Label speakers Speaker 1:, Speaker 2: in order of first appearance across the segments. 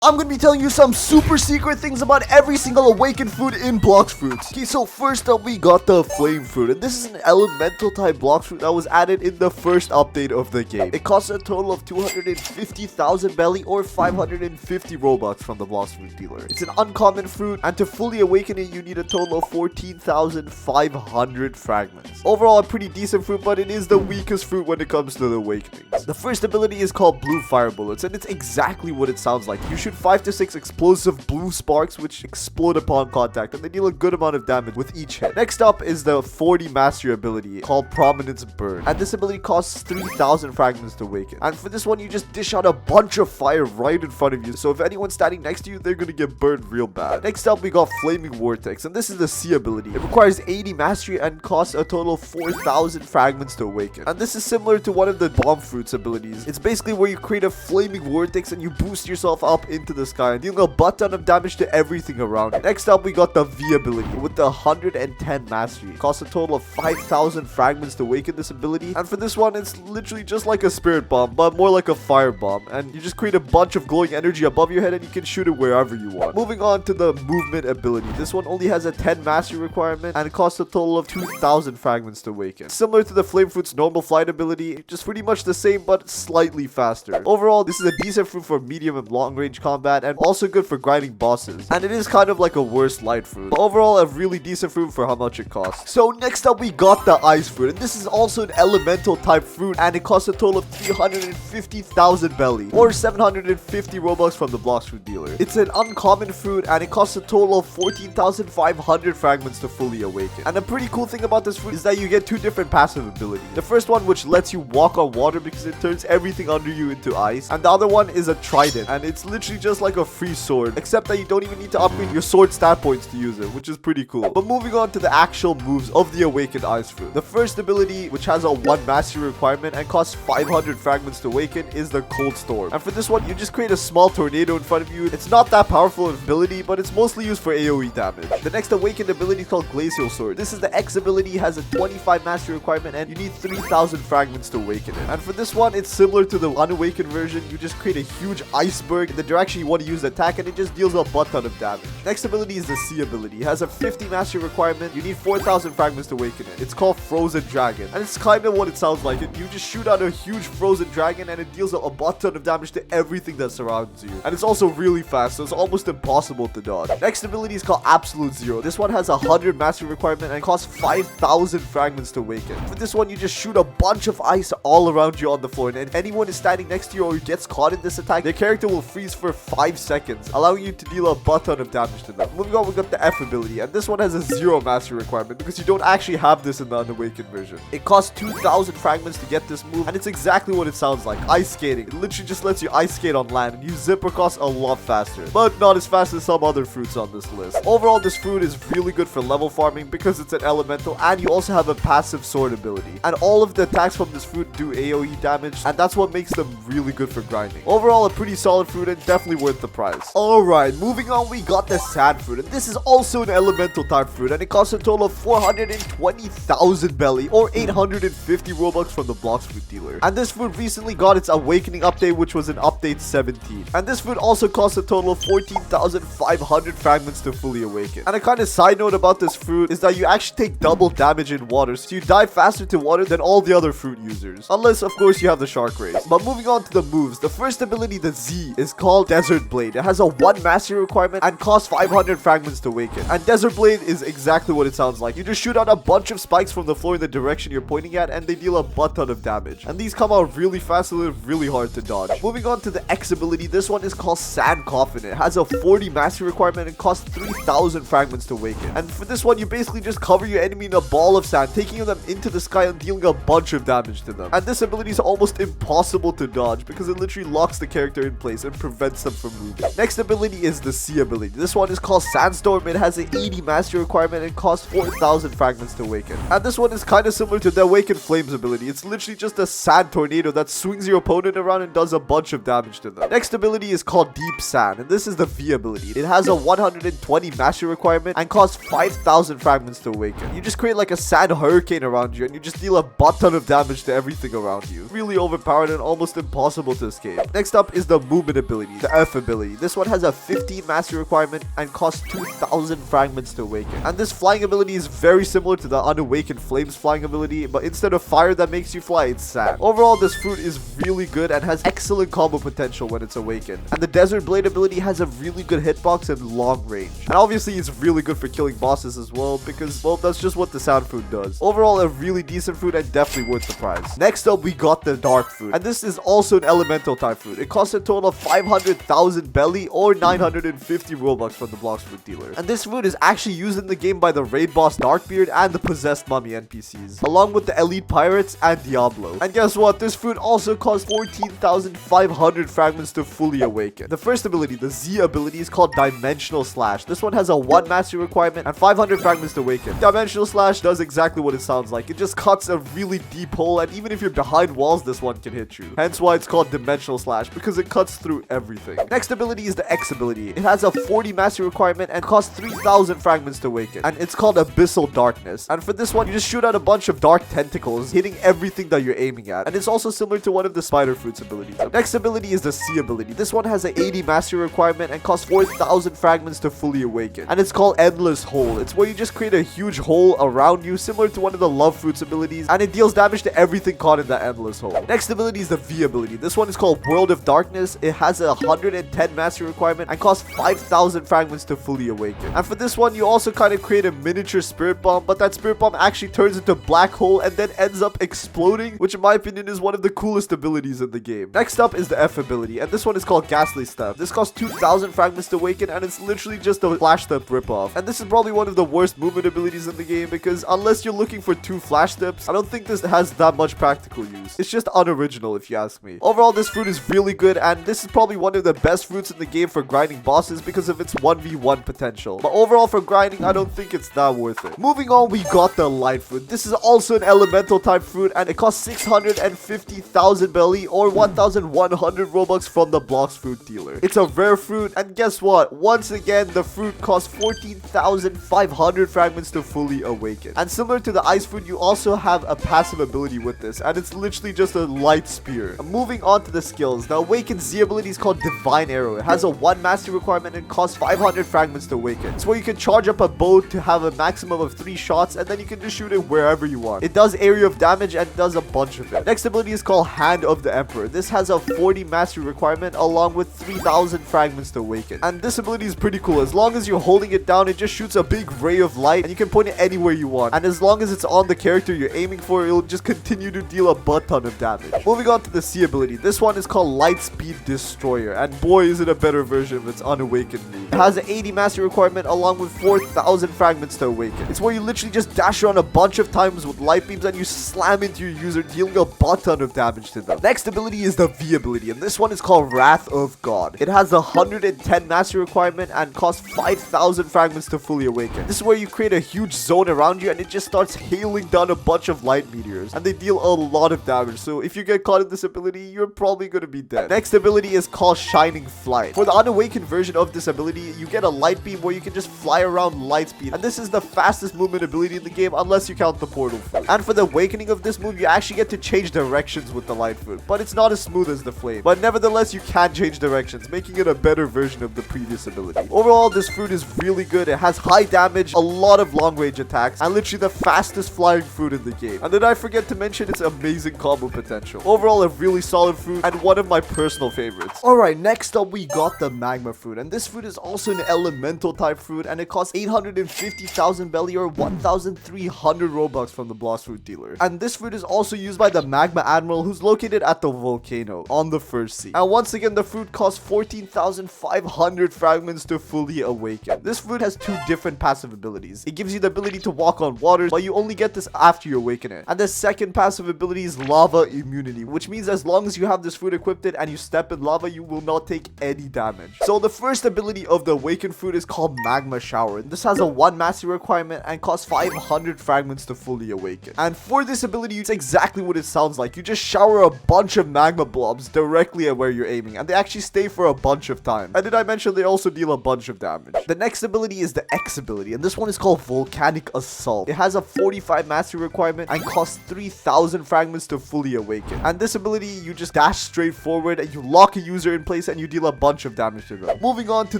Speaker 1: I'm gonna be telling you some super secret things about every single awakened fruit in Blox Fruits. Okay, so first up we got the Flame Fruit, and this is an elemental type Blox Fruit that was added in the first update of the game. It costs a total of 250,000 belly or 550 Robux from the Blox Fruit dealer. It's an uncommon fruit, and to fully awaken it you need a total of 14,500 fragments. Overall a pretty decent fruit, but it is the weakest fruit when it comes to the awakenings. The first ability is called Blue Fire Bullets, and it's exactly what it sounds like. You should 5 to 6 explosive blue sparks which explode upon contact, and they deal a good amount of damage with each hit. Next up is the 40 mastery ability called Prominence Burn, and this ability costs 3,000 fragments to awaken. And for this one you just dish out a bunch of fire right in front of you, so if anyone's standing next to you they're gonna get burned real bad. Next up we got Flaming Vortex, and this is the C ability. It requires 80 mastery and costs a total of 4,000 fragments to awaken. And this is similar to one of the Bomb Fruits abilities. It's basically where you create a flaming vortex and you boost yourself up into the sky, dealing a butt ton of damage to everything around it. Next up we got the V ability with the 110 mastery. It costs a total of 5,000 fragments to awaken this ability, and for this one it's literally just like a spirit bomb but more like a fire bomb, and you just create a bunch of glowing energy above your head and you can shoot it wherever you want. Moving on to the movement ability. This one only has a 10 mastery requirement and it costs a total of 2,000 fragments to awaken. Similar to the Flame Fruit's normal flight ability, just pretty much the same but slightly faster. Overall this is a decent fruit for medium and long range combat, and also good for grinding bosses, and it is kind of like a worse light fruit, but overall a really decent fruit for how much it costs. So next up we got the Ice Fruit, and this is also an elemental type fruit, and it costs a total of 350,000 belly or 750 Robux from the Blox Fruit dealer. It's an uncommon fruit and it costs a total of 14,500 fragments to fully awaken. And a pretty cool thing about this fruit is that you get two different passive abilities. The first one which lets you walk on water because it turns everything under you into ice, and the other one is a trident, and it's literally just like a free sword, except that you don't even need to upgrade your sword stat points to use it, which is pretty cool. But moving on to the actual moves of the awakened Ice Fruit. The first ability, which has a 1 mastery requirement and costs 500 fragments to awaken, is the Cold Storm. And for this one you just create a small tornado in front of you. It's not that powerful of an ability, but it's mostly used for AoE damage. The next awakened ability is called Glacial Sword. This is the X ability, has a 25 mastery requirement and you need 3,000 fragments to awaken it. And for this one it's similar to the unawakened version. You just create a huge iceberg in the direction you want to use the attack, and it just deals a butt ton of damage. Next ability is the C ability. It has a 50 mastery requirement. You need 4,000 fragments to awaken it. It's called Frozen Dragon, and it's kind of what it sounds like. You just shoot out a huge frozen dragon and it deals a butt ton of damage to everything that surrounds you. And it's also really fast, so it's almost impossible to dodge. Next ability is called Absolute Zero. This one has a 100 mastery requirement and costs 5,000 fragments to awaken. For this one you just shoot a bunch of ice all around you on the floor, and if anyone is standing next to you or gets caught in this attack, their character will freeze for 5 seconds, allowing you to deal a butt ton of damage to them. Moving on, we got the F ability, and this one has a 0 mastery requirement because you don't actually have this in the unawakened version. It costs 2,000 fragments to get this move, and it's exactly what it sounds like, ice skating. It literally just lets you ice skate on land, and you zip across a lot faster, but not as fast as some other fruits on this list. Overall, this fruit is really good for level farming because it's an elemental, and you also have a passive sword ability, and all of the attacks from this fruit do AoE damage, and that's what makes them really good for grinding. Overall, a pretty solid fruit and definitely worth the price. Alright, moving on, we got the Sand Fruit, and this is also an elemental type fruit, and it costs a total of 420,000 belly or 850 Robux from the Blox Fruit dealer. And this fruit recently got its awakening update, which was in update 17. And this fruit also costs a total of 14,500 fragments to fully awaken. And a kind of side note about this fruit is that you actually take double damage in water, so you die faster to water than all the other fruit users, unless of course you have the shark race. But moving on to the moves, the first ability, the Z, is called Desert Blade. It has a 1 mastery requirement and costs 500 fragments to awaken. And Desert Blade is exactly what it sounds like. You just shoot out a bunch of spikes from the floor in the direction you're pointing at, and they deal a butt ton of damage. And these come out really fast, so they're really hard to dodge. Moving on to the X ability, this one is called Sand Coffin. It has a 40 mastery requirement and costs 3,000 fragments to awaken. And for this one, you basically just cover your enemy in a ball of sand, taking them into the sky and dealing a bunch of damage to them. And this ability is almost impossible to dodge because it literally locks the character in place and prevents them from moving. Next ability is the C ability. This one is called Sandstorm. It has an 80 mastery requirement and costs 4,000 fragments to awaken. And this one is kind of similar to the Awakened Flames ability. It's literally just a sand tornado that swings your opponent around and does a bunch of damage to them. Next ability is called Deep Sand, and this is the V ability. It has a 120 mastery requirement and costs 5,000 fragments to awaken. You just create like a sand hurricane around you and you just deal a butt ton of damage to everything around you. Really overpowered and almost impossible to escape. Next up is the Movement ability. The the F ability. This one has a 15 mastery requirement and costs 2,000 fragments to awaken. And this flying ability is very similar to the Unawakened Flames flying ability, but instead of fire that makes you fly, it's sand. Overall, this fruit is really good and has excellent combo potential when it's awakened. And the Desert Blade ability has a really good hitbox and long range. And obviously, it's really good for killing bosses as well because, well, that's just what the sand fruit does. Overall, a really decent fruit and definitely worth the price. Next up, we got the Dark Fruit. And this is also an elemental type fruit. It costs a total of 500,000 belly or 950 Robux from the Blox fruit dealer. And this fruit is actually used in the game by the raid boss Darkbeard and the possessed mummy NPCs, along with the elite pirates and Diablo. And guess what? This fruit also costs 14,500 fragments to fully awaken. The first ability, the Z ability, is called Dimensional Slash. This one has a 1 mastery requirement and 500 fragments to awaken. Dimensional Slash does exactly what it sounds like. It just cuts a really deep hole, and even if you're behind walls, this one can hit you. Hence why it's called Dimensional Slash, because it cuts through everything. Next ability is the X ability. It has a 40 mastery requirement and costs 3,000 fragments to awaken. And it's called Abyssal Darkness. And for this one, you just shoot out a bunch of dark tentacles, hitting everything that you're aiming at. And it's also similar to one of the Spider Fruit's abilities. Next ability is the C ability. This one has an 80 mastery requirement and costs 4,000 fragments to fully awaken. And it's called Endless Hole. It's where you just create a huge hole around you, similar to one of the Love Fruit's abilities, and it deals damage to everything caught in that endless hole. Next ability is the V ability. This one is called World of Darkness. It has a 110 mastery requirement and costs 5,000 fragments to fully awaken. And for this one, you also kind of create a miniature spirit bomb, but that spirit bomb actually turns into a black hole and then ends up exploding, which in my opinion is one of the coolest abilities in the game. Next up is the F ability, and this one is called Ghastly Step. This costs 2,000 fragments to awaken, and it's literally just a flash step ripoff. And this is probably one of the worst movement abilities in the game, because unless you're looking for 2 flash steps, I don't think this has that much practical use. It's just unoriginal if you ask me. Overall, this fruit is really good, and this is probably one of the best fruits in the game for grinding bosses because of its 1v1 potential. But overall, for grinding, I don't think it's that worth it. Moving on, we got the Light Fruit. This is also an elemental type fruit, and it costs 650,000 belly or 1,100 Robux from the Blox fruit dealer. It's a rare fruit, and guess what? Once again, the fruit costs 14,500 fragments to fully awaken. And similar to the Ice Fruit, you also have a passive ability with this, and it's literally just a light spear. Moving on to the skills, the Awakened Z ability is called Divine Arrow. It has a 1 mastery requirement and costs 500 fragments to awaken. It's where you can charge up a bow to have a maximum of 3 shots, and then you can just shoot it wherever you want. It does area of damage and does a bunch of it. Next ability is called Hand of the Emperor. This has a 40 mastery requirement along with 3,000 fragments to awaken. And this ability is pretty cool. As long as you're holding it down, it just shoots a big ray of light, and you can point it anywhere you want. And as long as it's on the character you're aiming for, it'll just continue to deal a butt ton of damage. Moving on to the C ability. This one is called Lightspeed Destroyer, and boy is it a better version of its unawakened move. It has an 80 mastery requirement along with 4,000 fragments to awaken. It's where you literally just dash around a bunch of times with light beams and you slam into your user, dealing a butt ton of damage to them. Next ability is the V ability, and this one is called Wrath of God. It has a 110 mastery requirement and costs 5,000 fragments to fully awaken. This is where you create a huge zone around you, and it just starts hailing down a bunch of light meteors, and they deal a lot of damage. So if you get caught in this ability, you're probably gonna be dead. Next ability is called Shining Flight. For the unawakened version of this ability, you get a light beam where you can just fly around light speed, and this is the fastest movement ability in the game unless you count the portal fruit. And for the awakening of this move, you actually get to change directions with the light fruit, but it's not as smooth as the flame. But nevertheless, you can change directions, making it a better version of the previous ability. Overall, this fruit is really good. It has high damage, a lot of long range attacks, and literally the fastest flying fruit in the game. And did I forget to mention its amazing combo potential? Overall, a really solid fruit and one of my personal favorites. Alright, next up we got the Magma Fruit, and this fruit is also an elemental type fruit, and it costs 850,000 belly or 1,300 Robux from the Blox fruit dealer. And this fruit is also used by the Magma Admiral, who's located at the volcano on the first sea. And once again, the fruit costs 14,500 fragments to fully awaken. This fruit has 2 different passive abilities. It gives you the ability to walk on water, but you only get this after you awaken it. And the second passive ability is Lava Immunity, which means as long as you have this fruit equipped and you step in lava, you will not take any damage. So the first ability of the awakened fruit is called Magma Shower, and this has a 1 mastery requirement and costs 500 fragments to fully awaken. And for this ability, it's exactly what it sounds like. You just shower a bunch of magma blobs directly at where you're aiming, and they actually stay for a bunch of time. And did I mention they also deal a bunch of damage? The next ability is the X ability, and this one is called Volcanic Assault. It has a 45 mastery requirement and costs 3,000 fragments to fully awaken. And this ability, you just dash straight forward and you lock a user in place place and you deal a bunch of damage to them. Moving on to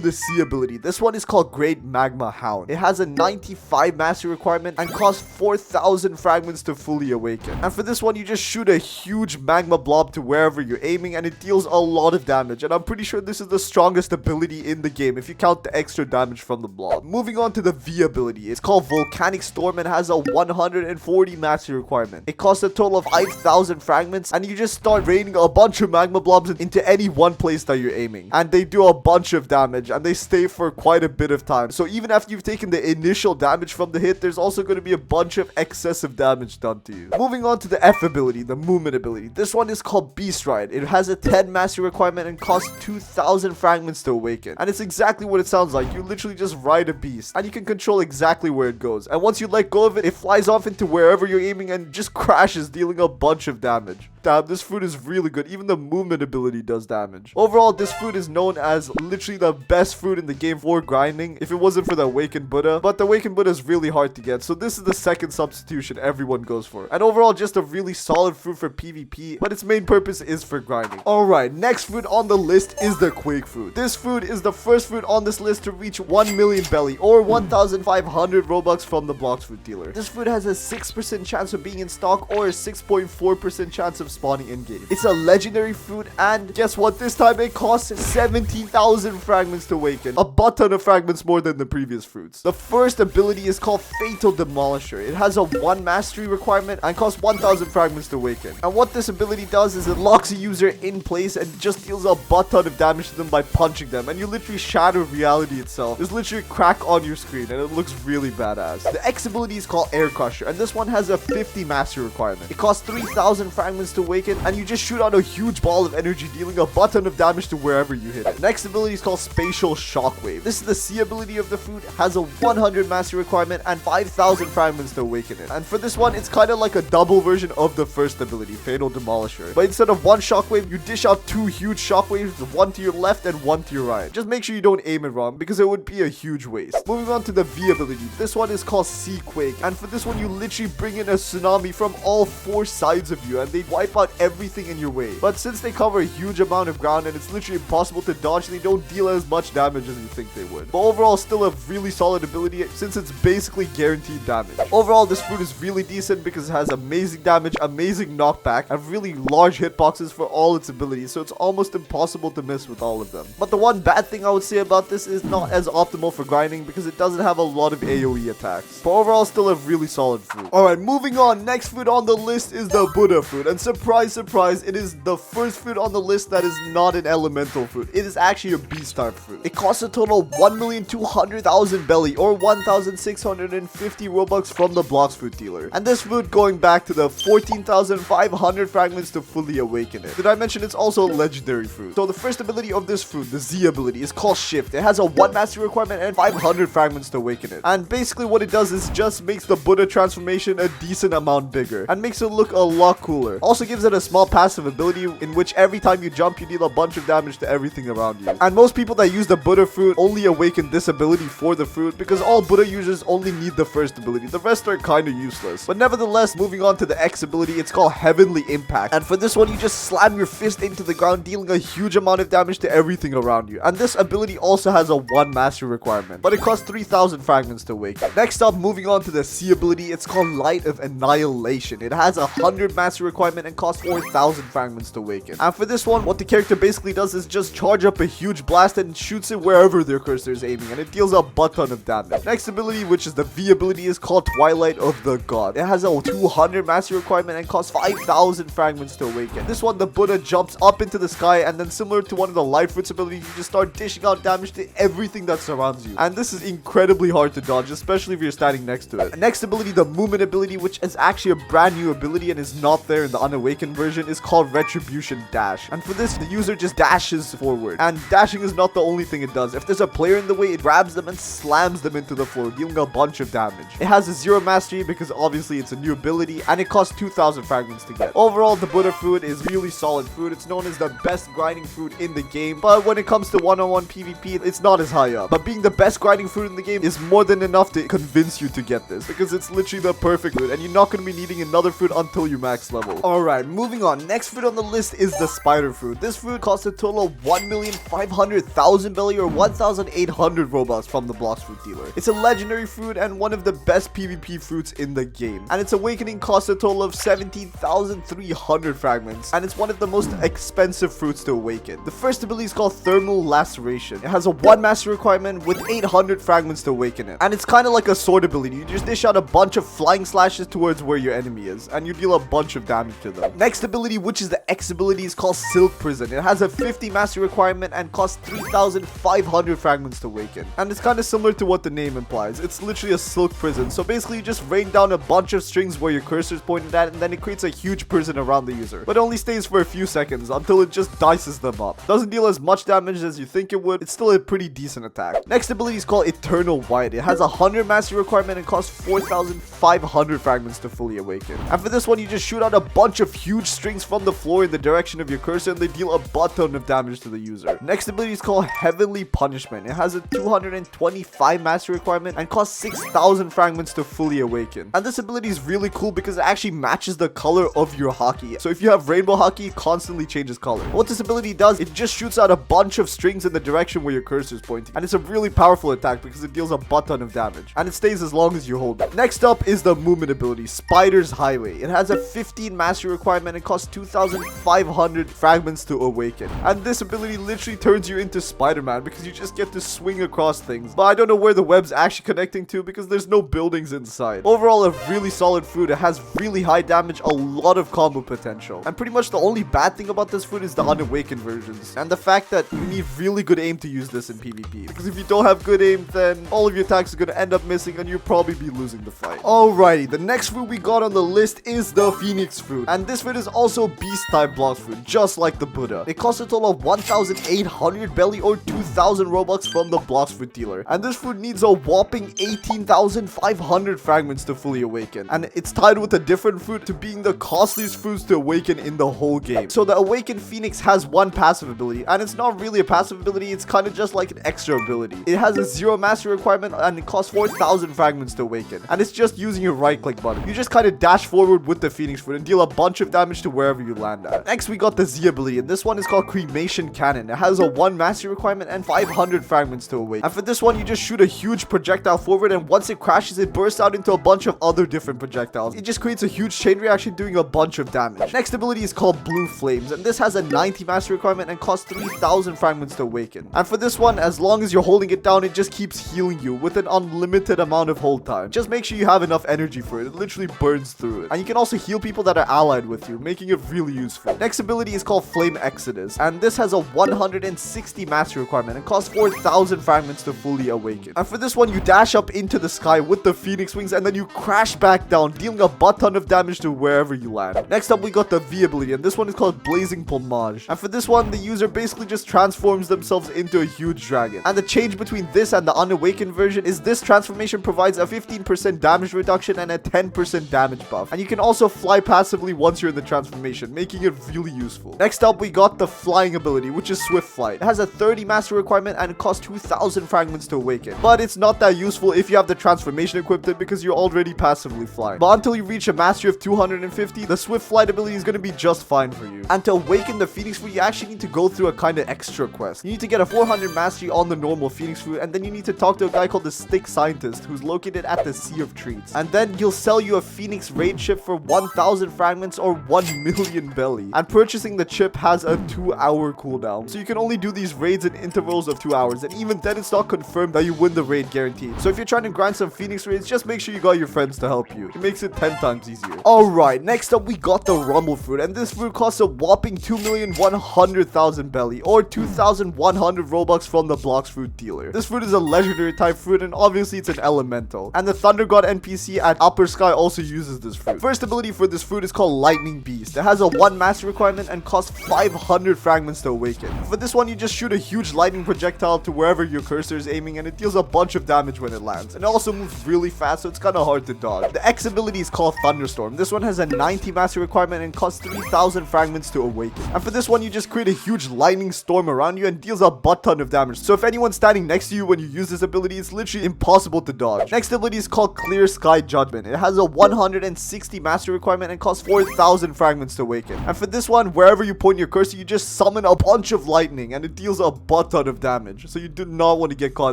Speaker 1: the C ability. This one is called Great Magma Hound. It has a 95 mastery requirement and costs 4,000 fragments to fully awaken. And for this one, you just shoot a huge magma blob to wherever you're aiming and it deals a lot of damage. And I'm pretty sure this is the strongest ability in the game if you count the extra damage from the blob. Moving on to the V ability. It's called Volcanic Storm and has a 140 mastery requirement. It costs a total of 5,000 fragments and you just start raining a bunch of magma blobs into any one place that you're aiming. And they do a bunch of damage and they stay for quite a bit of time. So even after you've taken the initial damage from the hit, there's also going to be a bunch of excessive damage done to you. Moving on to the F ability, the movement ability. This one is called Beast Ride. It has a 10 mastery requirement and costs 2,000 fragments to awaken. And it's exactly what it sounds like. You literally just ride a beast and you can control exactly where it goes. And once you let go of it, it flies off into wherever you're aiming and just crashes, dealing a bunch of damage. Damn, this fruit is really good. Even the movement ability does damage. Overall, this fruit is known as literally the best fruit in the game for grinding if it wasn't for the Awakened Buddha. But the Awakened Buddha is really hard to get, so this is the second substitution everyone goes for. And overall, just a really solid fruit for PvP, but its main purpose is for grinding. Alright, next fruit on the list is the Quake fruit. This fruit is the first fruit on this list to reach 1 million belly or 1,500 Robux from the Blox fruit dealer. This fruit has a 6% chance of being in stock or a 6.4% chance of spawning in game. It's a legendary fruit and guess what, this time it costs 17,000 fragments to awaken, a butt ton of fragments more than the previous fruits. The first ability is called Fatal Demolisher. It has a 1 mastery requirement and costs 1,000 fragments to awaken. And what this ability does is it locks a user in place and just deals a butt ton of damage to them by punching them, and you literally shatter reality itself. There's literally a crack on your screen and it looks really badass. The X ability is called Air Crusher and this one has a 50 mastery requirement. It costs 3,000 fragments to awaken and you just shoot out a huge ball of energy, dealing a butt ton of damage to wherever you hit it. Next ability is called Spatial Shockwave. This is the C ability of the fruit, has a 100 mastery requirement and 5,000 fragments to awaken it. And for this one, it's kind of like a double version of the first ability, Fatal Demolisher. But instead of one shockwave, you dish out 2 huge shockwaves, one to your left and one to your right. Just make sure you don't aim it wrong because it would be a huge waste. Moving on to the V ability. This one is called Sea Quake. And for this one, you literally bring in a tsunami from all 4 sides of you and they wipe out everything in your way. But since they cover a huge amount of ground and it's literally impossible to dodge, they don't deal as much damage as you think they would. But overall, still a really solid ability since it's basically guaranteed damage. Overall, this fruit is really decent because it has amazing damage, amazing knockback, and really large hitboxes for all its abilities, so it's almost impossible to miss with all of them. But the one bad thing I would say about this is not as optimal for grinding because it doesn't have a lot of AoE attacks. But overall, still a really solid fruit. Alright, moving on. Next fruit on the list is the Buddha fruit. And surprise, surprise, it is the first fruit on the list that is not an elemental fruit. It is actually a beast type fruit. It costs a total of 1,200,000 belly or 1,650 Robux from the Blox fruit dealer. And this fruit going back to the 14,500 fragments to fully awaken it. Did I mention it's also a legendary fruit? So the first ability of this fruit, the Z ability, is called Shift. It has a 1 mastery requirement and 500 fragments to awaken it. And basically what it does is just makes the Buddha transformation a decent amount bigger and makes it look a lot cooler. Also gives it a small passive ability in which every time you jump you deal a bunch of damage to everything around you. And most people that use the Buddha fruit only awaken this ability for the fruit because all Buddha users only need the first ability. The rest are kind of useless. But nevertheless, moving on to the X ability, it's called Heavenly Impact. And for this one, you just slam your fist into the ground, dealing a huge amount of damage to everything around you. And this ability also has a 1 mastery requirement, but it costs 3,000 fragments to awaken. Next up, moving on to the C ability, it's called Light of Annihilation. It has a 100 mastery requirement and costs 4,000 fragments to awaken. And for this one, what the character basically does is just charge up a huge blast and shoots it wherever their cursor is aiming, and it deals a butt ton of damage. Next ability, which is the V ability, is called Twilight of the God. It has a 200 mastery requirement and costs 5,000 fragments to awaken. This one, the Buddha jumps up into the sky, and then similar to one of the Light Fruits abilities, you just start dishing out damage to everything that surrounds you. And this is incredibly hard to dodge, especially if you're standing next to it. Next ability, the Movement ability, which is actually a brand new ability and is not there in the unawakened version, is called Retribution Dash. And for this, the user just dashes forward. And dashing is not the only thing it does. If there's a player in the way, it grabs them and slams them into the floor, dealing a bunch of damage. It has a 0 mastery because obviously it's a new ability, and it costs 2,000 fragments to get. Overall, the Buddha fruit is really solid fruit. It's known as the best grinding fruit in the game, but when it comes to one-on-one PvP, it's not as high up. But being the best grinding fruit in the game is more than enough to convince you to get this, because it's literally the perfect fruit, and you're not going to be needing another fruit until you max level. Alright, Alright, moving on. Next fruit on the list is the spider fruit. This fruit costs a total of 1,500,000 belly or 1,800 Robux from the Blox fruit dealer. It's a legendary fruit and one of the best PvP fruits in the game. And its awakening costs a total of 17,300 fragments. And it's one of the most expensive fruits to awaken. The first ability is called Thermal Laceration. It has a 1 mastery requirement with 800 fragments to awaken it. And it's kind of like a sword ability. You just dish out a bunch of flying slashes towards where your enemy is, and you deal a bunch of damage to them. Next ability, which is the X ability, is called Silk Prison. It has a 50 mastery requirement and costs 3,500 fragments to awaken. And it's kind of similar to what the name implies. It's literally a silk prison. So basically you just rain down a bunch of strings where your cursor is pointed at, and then it creates a huge prison around the user. But it only stays for a few seconds until it just dices them up. Doesn't deal as much damage as you think it would. It's still a pretty decent attack. Next ability is called Eternal White. It has a 100 mastery requirement and costs 4,500 fragments to fully awaken. And for this one, you just shoot out a bunch of huge strings from the floor in the direction of your cursor, and they deal a butt ton of damage to the user. Next ability is called Heavenly Punishment. It has a 225 mastery requirement and costs 6,000 fragments to fully awaken. And this ability is really cool because it actually matches the color of your hockey. So if you have rainbow hockey, it constantly changes color. What this ability does, it just shoots out a bunch of strings in the direction where your cursor is pointing. And it's a really powerful attack because it deals a butt ton of damage. And it stays as long as you hold it. Next up is the movement ability, Spider's Highway. It has a 15 mastery requirement and costs 2,500 fragments to awaken. And this ability literally turns you into Spider-Man because you just get to swing across things. But I don't know where the web's actually connecting to because there's no buildings inside. Overall, a really solid fruit. It has really high damage, a lot of combo potential. And pretty much the only bad thing about this fruit is the unawakened versions. And the fact that you need really good aim to use this in PvP. Because if you don't have good aim, then all of your attacks are going to end up missing and you'll probably be losing the fight. Alrighty, the next fruit we got on the list is the Phoenix fruit. And this fruit is also beast type Blox fruit, just like the Buddha. It costs a total of 1,800 belly or 2,000 Robux from the Blox fruit dealer. And this fruit needs a whopping 18,500 fragments to fully awaken. And it's tied with a different fruit to being the costliest fruits to awaken in the whole game. So the Awakened Phoenix has one passive ability, and it's not really a passive ability, it's kind of just like an extra ability. It has a 0 mastery requirement and it costs 4,000 fragments to awaken. And it's just using your right click button. You just kind of dash forward with the Phoenix fruit and deal a bunch of damage to wherever you land at. Next we got the Z ability, and this one is called Cremation Cannon. It has a 1 mastery requirement and 500 fragments to awaken. And for this one, you just shoot a huge projectile forward, and once it crashes, it bursts out into a bunch of other different projectiles. It just creates a huge chain reaction doing a bunch of damage. Next ability is called Blue Flames, and this has a 90 mastery requirement and costs 3,000 fragments to awaken. And for this one, as long as you're holding it down, it just keeps healing you with an unlimited amount of hold time. Just make sure you have enough energy for it. It literally burns through it. And you can also heal people that are allied with you, making it really useful. Next ability is called Flame Exodus, and this has a 160 mastery requirement and costs 4,000 fragments to fully awaken. And for this one, you dash up into the sky with the Phoenix wings, and then you crash back down, dealing a butt ton of damage to wherever you land. Next up, we got the V ability, and this one is called Blazing Plumage. And for this one, the user basically just transforms themselves into a huge dragon. And the change between this and the unawakened version is this transformation provides a 15% damage reduction and a 10% damage buff. And you can also fly passively once you're in the transformation, making it really useful. Next up, we got the flying ability, which is Swift Flight. It has a 30 mastery requirement and it costs 2,000 fragments to awaken. But it's not that useful if you have the transformation equipped because you're already passively flying. But until you reach a mastery of 250, the Swift Flight ability is going to be just fine for you. And to awaken the Phoenix fruit, you actually need to go through a kind of extra quest. You need to get a 400 mastery on the normal Phoenix fruit, and then you need to talk to a guy called the Stick Scientist, who's located at the Sea of Treats. And then he'll sell you a Phoenix raid chip for 1,000 fragments or 1 million belly. And purchasing the chip has a 2-hour cooldown. So you can only do these raids in intervals of 2 hours, and even then it's not confirmed that you win the raid guaranteed. So if you're trying to grind some Phoenix raids, just make sure you got your friends to help you. It makes it 10 times easier. Alright, next up we got the Rumble fruit, and this fruit costs a whopping 2,100,000 belly or 2,100 Robux from the Blox fruit dealer. This fruit is a legendary type fruit, and obviously it's an elemental. And the Thunder God NPC at Upper Sky also uses this fruit. First ability for this fruit is called Lightning Beast. It has a 1 mastery requirement and costs 500 fragments to awaken. For this one, you just shoot a huge lightning projectile to wherever your cursor is aiming, and it deals a bunch of damage when it lands. And it also moves really fast, so it's kind of hard to dodge. The X ability is called Thunderstorm. This one has a 90 mastery requirement and costs 3,000 fragments to awaken. And for this one, you just create a huge lightning storm around you and deals a butt ton of damage. So if anyone's standing next to you when you use this ability, it's literally impossible to dodge. Next ability is called Clear Sky Judgment. It has a 160 mastery requirement and costs 4,000 4,000 fragments to awaken. And for this one, wherever you point your cursor, you just summon a bunch of lightning, and it deals a butt ton of damage. So you do not want to get caught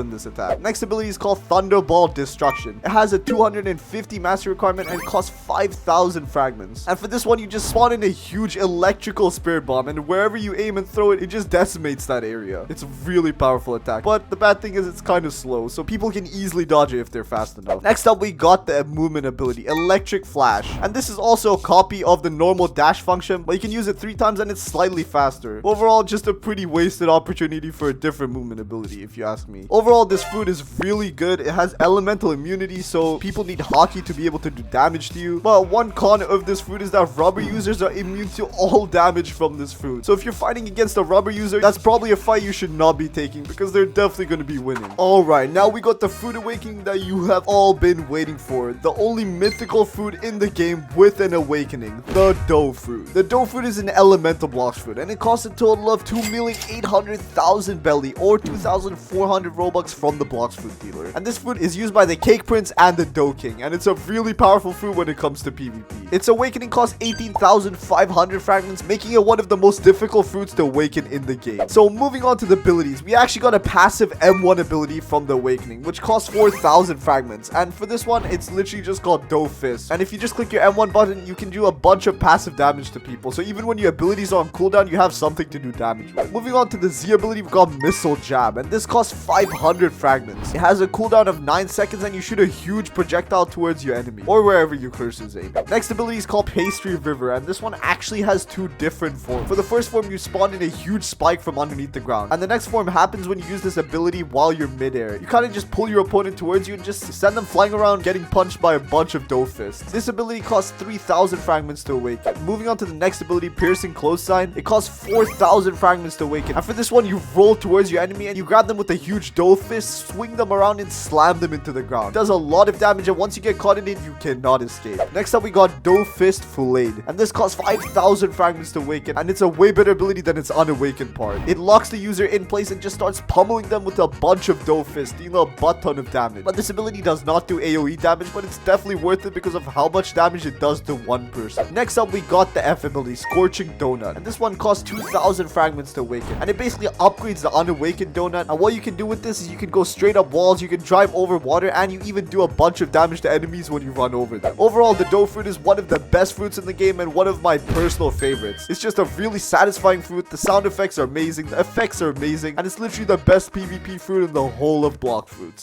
Speaker 1: in this attack. Next ability is called Thunderball Destruction. It has a 250 mastery requirement and costs 5,000 fragments. And for this one, you just spawn in a huge electrical spirit bomb, and wherever you aim and throw it, it just decimates that area. It's a really powerful attack, but the bad thing is it's kind of slow, so people can easily dodge it if they're fast enough. Next up, we got the movement ability, Electric Flash. And this is also a copy of the normal dash function, but you can use it 3 times and it's slightly faster. Overall, just a pretty wasted opportunity for a different movement ability, if you ask me. Overall, this fruit is really good. It has elemental immunity, so people need hockey to be able to do damage to you. But one con of this fruit is that rubber users are immune to all damage from this fruit. So if you're fighting against a rubber user, that's probably a fight you should not be taking, because they're definitely going to be winning. Alright, now we got the fruit awakening that you have all been waiting for. The only mythical fruit in the game with an awakening, the dough fruit. The dough fruit is an elemental blocks fruit, and it costs a total of 2,800,000 belly, or 2,400 Robux from the blocks fruit dealer. And this fruit is used by the Cake Prince and the Dough King, and it's a really powerful fruit when it comes to PvP. Its awakening costs 18,500 fragments, making it one of the most difficult fruits to awaken in the game. So moving on to the abilities, we actually got a passive M1 ability from the awakening, which costs 4,000 fragments. And for this one, it's literally just called Dough Fist. And if you just click your M1 button, you can do a bunch of passive damage to people. So even when your abilities are on cooldown, you have something to do damage with. Moving on to the Z ability, we've got Missile Jab, and this costs 500 fragments. It has a cooldown of 9 seconds, and you shoot a huge projectile towards your enemy, or wherever your cursor is aiming. Next ability is called Pastry River, and this one actually has 2 different forms. For the first form, you spawn in a huge spike from underneath the ground, and the next form happens when you use this ability while you're midair. You kind of just pull your opponent towards you and just send them flying around, getting punched by a bunch of dough fists. This ability costs 3,000 fragments to awaken. Moving on to the next ability, Piercing Close Sign. It costs 4,000 fragments to awaken. And for this one, you roll towards your enemy and you grab them with a huge dough fist, swing them around and slam them into the ground. It does a lot of damage, and once you get caught in it, you cannot escape. Next up, we got Dough Fist Filleted, and this costs 5,000 fragments to awaken, and it's a way better ability than its unawakened part. It locks the user in place and just starts pummeling them with a bunch of dough fists, dealing a butt ton of damage. But this ability does not do AoE damage, but it's definitely worth it because of how much damage it does to one person. Next up, we got the F ability, Scorching Donut, and this one costs 2,000 fragments to awaken, and it basically upgrades the unawakened donut. And what you can do with this is you can go straight up walls, you can drive over water, and you even do a bunch of damage to enemies when you run over them. Overall, the dough fruit is one of the best fruits in the game and one of my personal favorites. It's just a really satisfying fruit. The sound effects are amazing, the effects are amazing, and it's literally the best PvP fruit in the whole of block fruits.